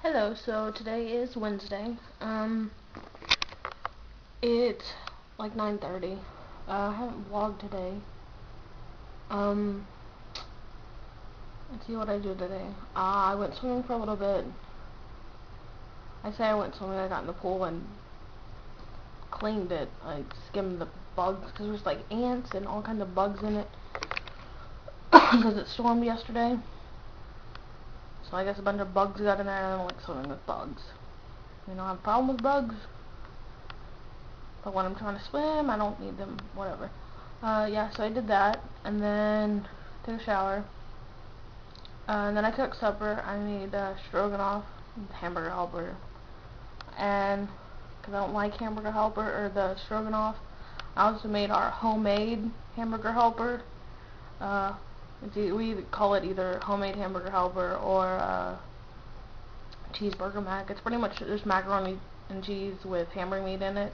Hello, so today is Wednesday. It's like 9:30. I haven't vlogged today. Um, let's see what I do today. I went swimming for a little bit. I say I went swimming, I got in the pool and cleaned it. I skimmed the bugs, because there's like ants and all kinds of bugs in it. Because it stormed yesterday. So I guess a bunch of bugs got in there, and I don't like swimming with bugs. You know, I have a problem with bugs. But when I'm trying to swim, I don't need them, whatever. Yeah, so I did that, and then took a shower. And then I cooked supper. I made stroganoff, hamburger helper. And, because I don't like hamburger helper, or the stroganoff, I also made our homemade hamburger helper. We call it either homemade hamburger helper or cheeseburger mac. It's pretty much just macaroni and cheese with hamburger meat in it.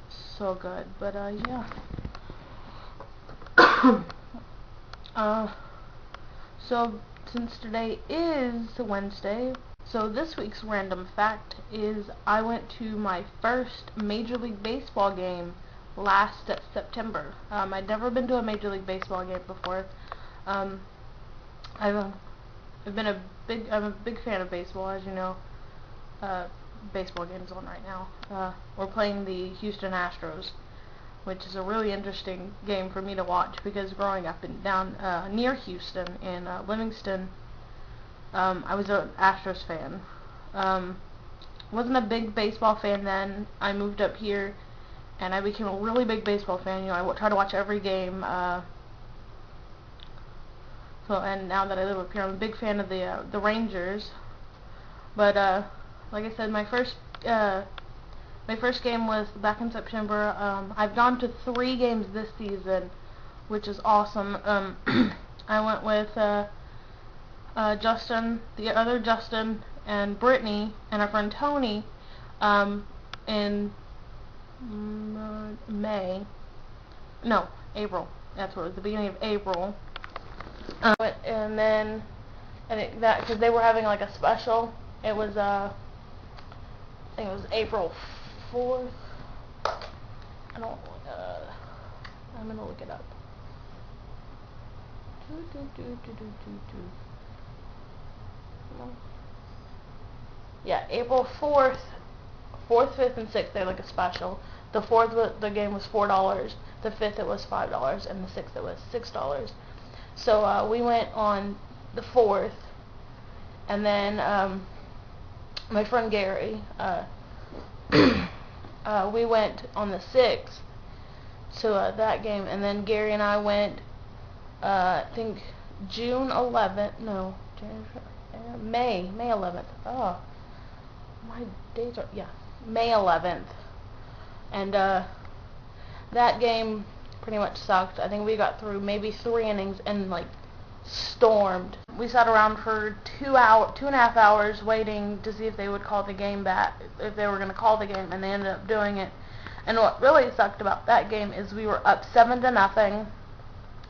So good. But yeah. So since today is Wednesday, so this week's random fact is I went to my first Major League Baseball game last September. I'd never been to a Major League Baseball game before. I'm a big fan of baseball, as you know. Baseball game's on right now. We're playing the Houston Astros, which is a really interesting game for me to watch, because growing up down near Houston in Livingston, I was an Astros fan. Wasn't a big baseball fan then. I moved up here and I became a really big baseball fan. You know, I try to watch every game. And now that I live up here, I'm a big fan of the Rangers. But like I said, my first game was back in September. I've gone to 3 games this season, which is awesome. I went with Justin, the other Justin, and Brittany, and our friend Tony, in April. That's what it was, the beginning of April. And then, because they were having like a special, it was, I think it was April 4th. I'm gonna look it up. Yeah, April 4th, 5th, and 6th, they're like a special. The 4th, the game was $4. The 5th, it was $5, and the 6th, it was $6. So we went on the 4th, and then my friend Gary, we went on the 6th to that game, and then Gary and I went, I think June 11th, no, May 11th. Oh, my days are, yeah, May 11th. And that game pretty much sucked. I think we got through maybe 3 innings and like stormed. We sat around for 2.5 hours waiting to see if they would call the game back, if they were going to call the game, and they ended up doing it. And what really sucked about that game is we were up 7-0,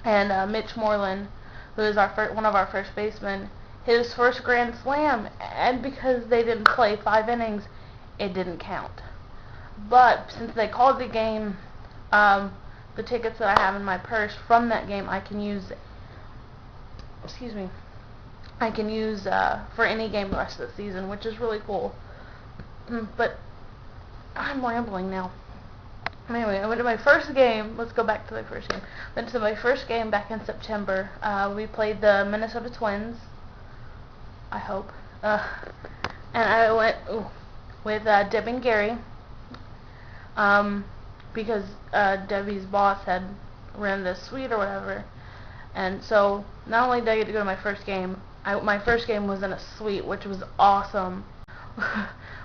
and Mitch Moreland, who is one of our first basemen, his first grand slam, and because they didn't play 5 innings, it didn't count. But since they called the game, the tickets that I have in my purse from that game, I can use, for any game the rest of the season, which is really cool. But I'm rambling now. Anyway, I went to my first game. Let's go back to my first game. Went to my first game back in September. We played the Minnesota Twins, I hope. And I went with Debbie and Gary, because Debbie's boss had ran this suite or whatever. And so not only did I get to go to my first game, my first game was in a suite, which was awesome.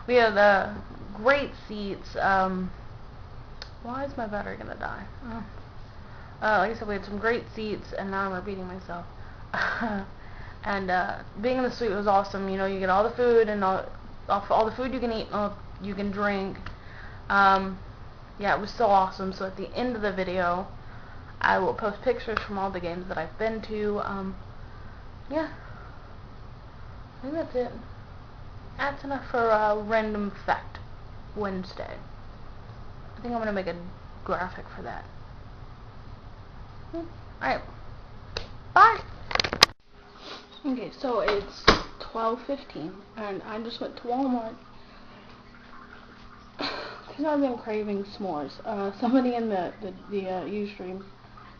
We had great seats. Why is my battery gonna die? Like I said, we had some great seats, and now I'm repeating myself. And being in the suite was awesome. You know, you get all the food, and all the food you can eat, and all you can drink. Yeah, it was so awesome. So at the end of the video, I will post pictures from all the games that I've been to. Yeah, I think that's it. That's enough for a random fact Wednesday. I think I'm gonna make a graphic for that. Alright. Bye! Okay, so it's 12:15 and I just went to Walmart because I've been craving s'mores. Somebody in the Ustream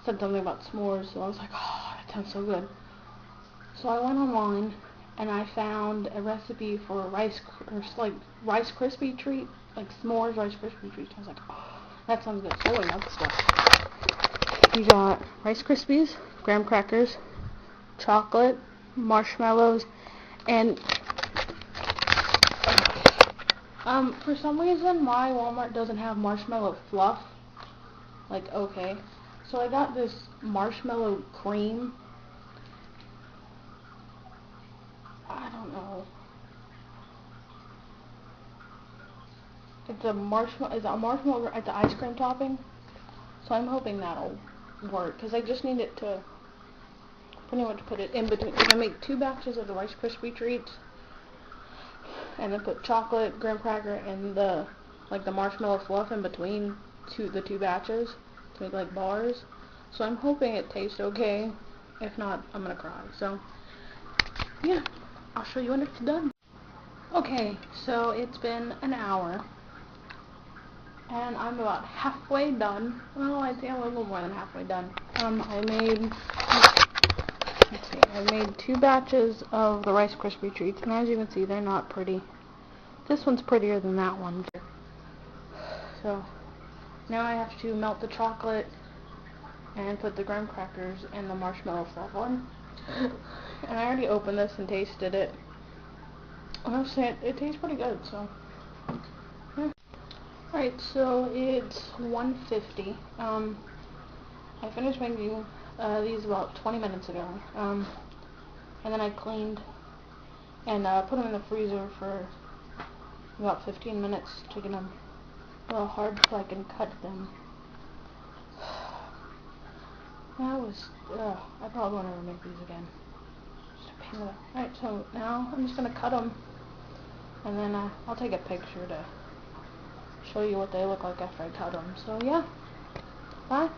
said something about s'mores, so I was like, oh, that sounds so good. So I went online and I found a recipe for Rice Krispie treat, like s'mores Rice Krispie treats. I was like, oh, that sounds good. So I got the stuff. You got Rice Krispies, graham crackers, chocolate, marshmallows, and for some reason my Walmart doesn't have marshmallow fluff. Like, okay. So I got this marshmallow cream. I don't know. It's a marshmallow at the ice cream topping. So I'm hoping that'll work because I just need it to pretty much put it in between. I make 2 batches of the Rice Krispie treats, and then put chocolate, graham cracker, and the marshmallow fluff in between the two batches to make like bars. So I'm hoping it tastes okay. If not, I'm gonna cry. So yeah, I'll show you when it's done. Okay, so it's been an hour, and I'm about halfway done. Well, I think I'm a little more than halfway done. I made 2 batches of the Rice Krispie treats, and as you can see, they're not pretty. This one's prettier than that one. So now I have to melt the chocolate and put the graham crackers and the marshmallow fluff on. And I already opened this and tasted it. And I was saying it tastes pretty good. So yeah. Alright, so it's 1:50. I finished making these about 20 minutes ago. And then I cleaned and put them in the freezer for about 15 minutes to get them a little hard so I can cut them. That was, I probably won't ever make these again. Just a pain in the... Alright, so now I'm just going to cut them, and then I'll take a picture to show you what they look like after I cut them. So yeah, bye.